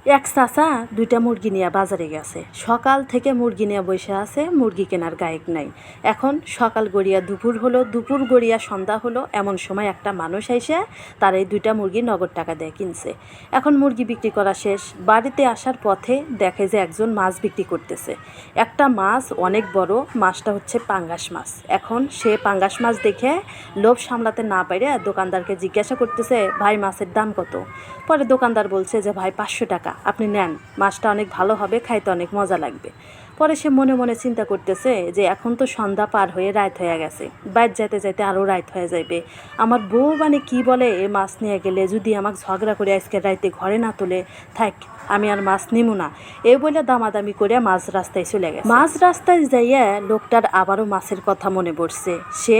এক চাচা দুইটা মুরগি নিয়ে বাজারে গেছে। সকাল থেকে মুরগি নিয়ে বসে আছে, মুরগি কেনার গায়ক নাই। এখন সকাল গড়িয়া দুপুর হলো, দুপুর গড়িয়া সন্ধ্যা হলো, এমন সময় একটা মানুষ এসে তার এই দুইটা মুরগি নগদ টাকা দিয়ে কিনছে। এখন মুরগি বিক্রি করা শেষ, বাড়িতে আসার পথে দেখে যে একজন মাছ বিক্রি করতেছে। একটা মাছ অনেক বড়, মাছটা হচ্ছে পাঙ্গাস মাছ। এখন সে পাঙ্গাস মাছ দেখে লোভ সামলাতে না পারে দোকানদারকে জিজ্ঞাসা করতেছে, ভাই মাছের দাম কত? পরে দোকানদার বলছে যে ভাই 500 টাকা, আপনি নেন, মাছটা অনেক ভালো হবে, খাইতে অনেক মজা লাগবে। পরে সে মনে মনে চিন্তা করতেছে যে এখন তো সন্ধ্যা পার হয়ে রাত হয়ে গেছে, বাইরে যেতে যেতে আরও রাত হয়ে যাবে। আমার বউ মানে কি বলে, এ মাছ নিয়ে গেলে যদি আমাকে ঝগড়া করে আজকে রাইতে ঘরে না তোলে, থাক আমি আর মাছ নিমু না। এই বলে দামাদামি করে মাঝ রাস্তায় চলে গেছে। মাঝ রাস্তায় যাইয়া লোকটার আবারও মাছের কথা মনে পড়ছে। সে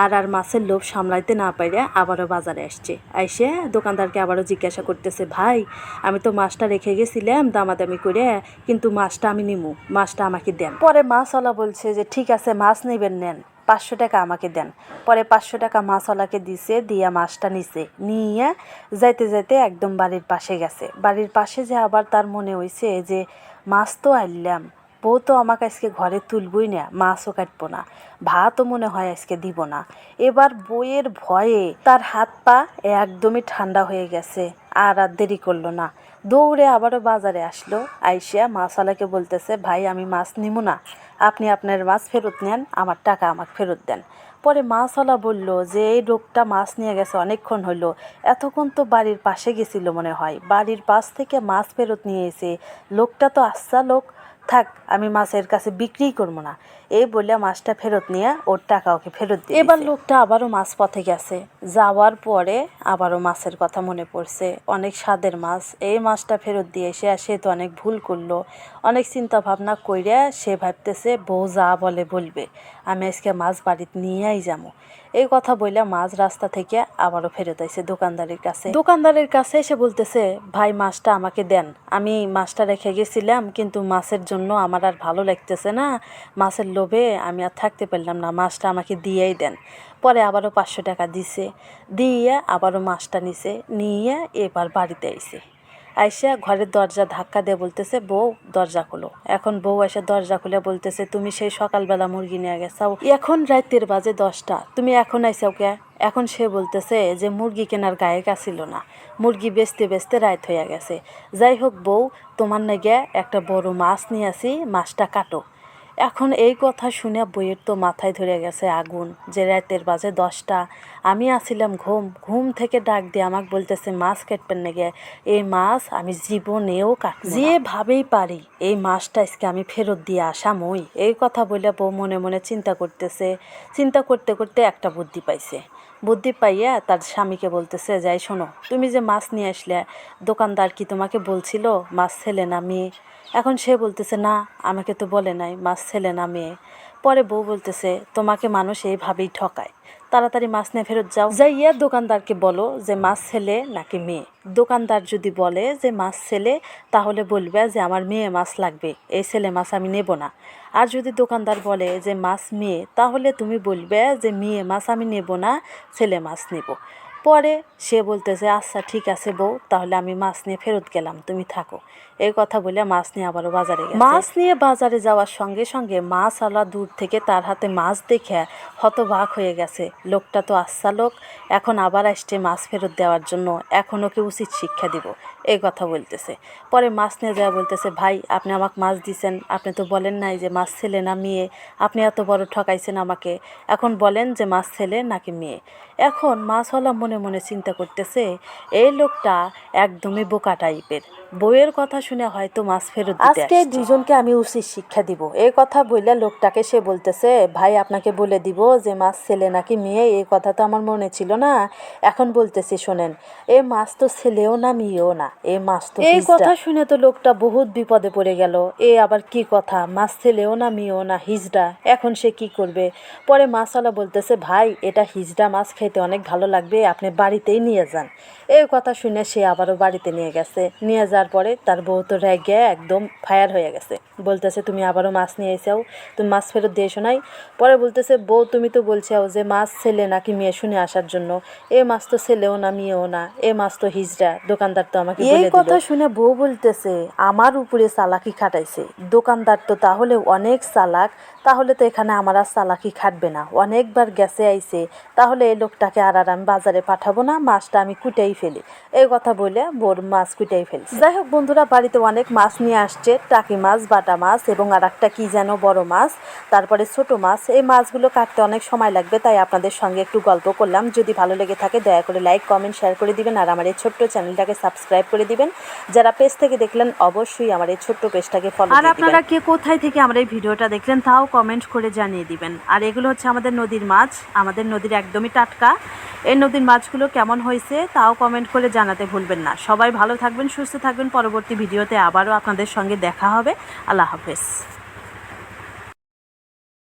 আর মাছের লোভ সামলাইতে না পারে আবারও বাজারে আসছে। আইসে দোকানদারকে আবারও জিজ্ঞাসা করতেছে, ভাই আমি তো মাছটা রেখে গেছিলাম দামাদামি করে, কিন্তু মাছটা আমি নিমু, মাছটা আমাকে দেন। পরে মাছওয়ালা বলছে যে ঠিক আছে, মাছ নেবেন নেন, 500 টাকা আমাকে দেন। পরে 500 টাকা মাছওয়ালাকে দিছে, দিয়া মাছটা নিছে, নিয়ে যাইতে যাইতে একদম বাড়ির পাশে গেছে। বাড়ির পাশে যে আবার তার মনে হয়েছে যে মাছ তো আনলাম, বউ তো আমাকে আজকে ঘরে তুলবই না, মাছও কাটবো না, ভাতও মনে হয় আজকে দিব না। এবার বইয়ের ভয়ে তার হাত পা একদমই ঠান্ডা হয়ে গেছে। আর দেরি করলো না, দৌড়ে আবারও বাজারে আসলো। আইসিয়া মাছওয়ালাকে বলতেছে, ভাই আমি মাছ নিব না, আপনি আপনার মাছ ফেরত নেন, আমার টাকা আমাকে ফেরত দেন। পরে মাছওয়ালা বলল যে এই লোকটা মাছ নিয়ে গেছে অনেকক্ষণ হলো, এতক্ষণ তো বাড়ির পাশে গেছিল মনে হয়, বাড়ির পাশ থেকে মাছ ফেরত নিয়ে এসে লোকটা তো আচ্ছা লোক, থাক আমি মাছের কাছে বিক্রিই করবো না। এই বলে মাছটা ফেরত নিয়ে ওর টাকা ওকে ফেরত দিয়ে এবার লোকটা আবারও মাছ পথে গেছে। যাওয়ার পরে আবারও মাছের কথা মনে পড়ছে, অনেক স্বাদের মাছ, এই মাছটা ফেরত দিয়ে সে তো অনেক ভুল করলো। অনেক চিন্তা ভাবনা কইরে সে ভাবতেছে বউ যা বলে বলবে, আমি আজকে মাছ বাড়িতে নিয়েই যাবো। এই কথা বলে মাছ রাস্তা থেকে আবারও ফেরত আইছে দোকানদারের কাছে। দোকানদারের কাছে এসে বলতেছে, ভাই মাছটা আমাকে দেন, আমি মাছটা রেখে গেছিলাম, কিন্তু মাছের জন্য আমার আর ভালো লাগতেছে না, মাছের লোভে আমি আর থাকতে পারলাম না, মাছটা আমাকে দিয়েই দেন। পরে আবারও 500 টাকা দিছে, দিয়ে আবারও মাছটা নিছে, নিয়ে এবার বাড়িতে আইছে। আইসা ঘরের দরজা ধাক্কা দিয়ে বলতেছে, বউ দরজা খোলো। এখন বউ এসে দরজা খুলে বলতেছে, তুমি সেই সকালবেলা মুরগি নিয়ে গেছাও, এখন রাতের বাজে 10টা, তুমি এখন আইসাও কে? এখন সে বলতেছে যে মুরগি কেনার গায়ক আসিল না, মুরগি বেচতে বেচতে রাত হয়ে গেছে। যাই হোক বউ, তোমার নাকি একটা বড় মাছ নিয়ে আসি, মাছটা কাটো। এখন এই কথা শুনে বইয়ের তো মাথায় ধরে গেছে আগুন, যে রাতের বাজে 10টা, আমি আসিলাম ঘুম থেকে ডাক দিয়ে আমাকে বলতেছে মাছ কাটবেন নাকি। এই মাছ আমি জীবনেও কাটবো না, যেভাবেই পারি এই মাছটা আজকে আমি ফেরত দিয়ে আসামই। এই কথা বলে বউ মনে মনে চিন্তা করতেছে। চিন্তা করতে করতে একটা বুদ্ধি পাইছে। বুদ্ধি পাইয়া তার স্বামীকে বলতেছে, যাই শোনো, তুমি যে মাছ নিয়ে আসলে, দোকানদার কি তোমাকে বলছিল মাছ ছেলে না মেয়ে? এখন সে বলতেছে, না আমাকে তো বলে নাই মাছ ছেলে না মেয়ে। পরে বউ বলতেছে, তোমাকে মানুষ এইভাবেই ঠকায়, তাড়াতাড়ি মাছ নিয়ে ফেরত যাও, যাইয়া দোকানদারকে বলো যে মাছ ছেলে নাকি মেয়ে। দোকানদার যদি বলে যে মাছ ছেলে, তাহলে বলবে যে আমার মেয়ে মাছ লাগবে, এই ছেলে মাছ আমি নেব না। আর যদি দোকানদার বলে যে মাছ মেয়ে, তাহলে তুমি বলবে যে মেয়ে মাছ আমি নেব না, ছেলে মাছ নেব। পরে সে বলতেছে, আচ্ছা ঠিক আছে বউ, তাহলে আমি মাছ নিয়ে ফেরত গেলাম, তুমি থাকো। এই কথা বলে মাছ নিয়ে আবারও বাজারে গেছে। মাছ নিয়ে বাজারে যাওয়ার সঙ্গে সঙ্গে মাছওয়ালা দূর থেকে তার হাতে মাছ দেখে হতবাক হয়ে গেছে। লোকটা তো আচ্ছা লোক, এখন আবার আসছে মাছ ফেরত দেওয়ার জন্য, এখন ওকে উচিত শিক্ষা দিব, এই কথা বলতেছে। পরে মাছ নিয়ে যাওয়া বলতেছে, ভাই আপনি আমাকে মাছ দিছেন, আপনি তো বলেন নাই যে মাছ ছেলে না মেয়ে, আপনি এত বড় ঠকাইছেন আমাকে, এখন বলেন যে মাছ ছেলে নাকি মেয়ে। এখন মাছওয়ালা মনে মনে চিন্তা করতেছে, এই লোকটা একদমই বোকা টাইপের, বইয়ের কথা শুনে হয়তো মাছ ফেরত দিতে আসছে, আজকে দুজনকে আমি উচিত শিক্ষা দিব। এই কথা বললে লোকটাকে সে বলতেছে, ভাই আপনাকে বলে দিব যে মাছ ছেলে নাকি মেয়ে, এই কথা তো আমার মনে ছিল না, এখন বলতেছি শোনেন, এই মাছ তো ছেলেও না মেয়েও না, এই মাছ তো এই কথা শুনে তো লোকটা বহুত বিপদে পড়ে গেল। এ আবার কি কথা, মাছ ছেলেও না মেয়েও না, হিজড়া, এখন সে কি করবে? পরে মাছওয়ালা বলতেছে, ভাই এটা হিজড়া মাছ, খেতে অনেক ভালো লাগবে, আপনি বাড়িতেই নিয়ে যান। এই কথা শুনে সে আবারও বাড়িতে নিয়ে গেছে। নিয়ে যাওয়ার পরে তার বউ তো রেগে একদম ফায়ার হয়ে গেছে, বলতেছে তুমি আবারও মাছ নিয়ে এসেও, তুমি মাছ ফেরত দিয়ে এসো নাই। পরে বলতেছে, বউ তুমি তো বলছাও যে মাছ ছেলে নাকি মেয়ে শুনে আসার জন্য, এ মাছ তো ছেলেও না মেয়েও না, এ মাছ তো হিজড়া, দোকানদার তো আমাকে আমাকে এই কথা শুনে বউ বলতেছে আমার উপরে চালাকি খাটাইছে। দোকানদার তো তাহলে অনেক চালাক, তাহলে তো এখানে আমার আর চালাকি খাটবে না, অনেকবার গেছে আইছে, তাহলে এই লোকটাকে আর আমি বাজারে পাঠাবো না, মাছটা আমি কুটাই ফেলি। এই কথা বলে বোর মাছ কুটাই ফেলছে। যাই হোক বন্ধুরা, বাড়িতে অনেক মাছ নিয়ে আসছে, টাকি মাছ, বাটা মাছ এবং আর একটা কি যেন বড় মাছ, তারপরে ছোট মাছ। এই মাছগুলো কাটতে অনেক সময় লাগবে, তাই আপনাদের সঙ্গে একটু গল্প করলাম। যদি ভালো লেগে থাকে দয়া করে লাইক, কমেন্ট, শেয়ার করে দিবেন আর আমার এই ছোট্ট চ্যানেলটাকে সাবস্ক্রাইব করে দিবেন। যারা পেজ থেকে দেখলেন অবশ্যই আমার এই ছোট্ট পেজটাকে ফলো দিয়ে দিবেন। আর আপনারা কে কোথায় থেকে আমার এই ভিডিওটা দেখলেন তাও কমেন্ট করে জানিয়ে দিবেন। আর এগুলো হচ্ছে আমাদের নদীর মাছ, আমাদের নদীর একদমই টাটকা। এই নদীর মাছগুলো কেমন হয়েছে তাও কমেন্ট করে জানাতে ভুলবেন না। সবাই ভালো থাকবেন, সুস্থ থাকবেন। পরবর্তী ভিডিওতে আবারও আপনাদের সঙ্গে দেখা হবে। আল্লাহ হাফেজ।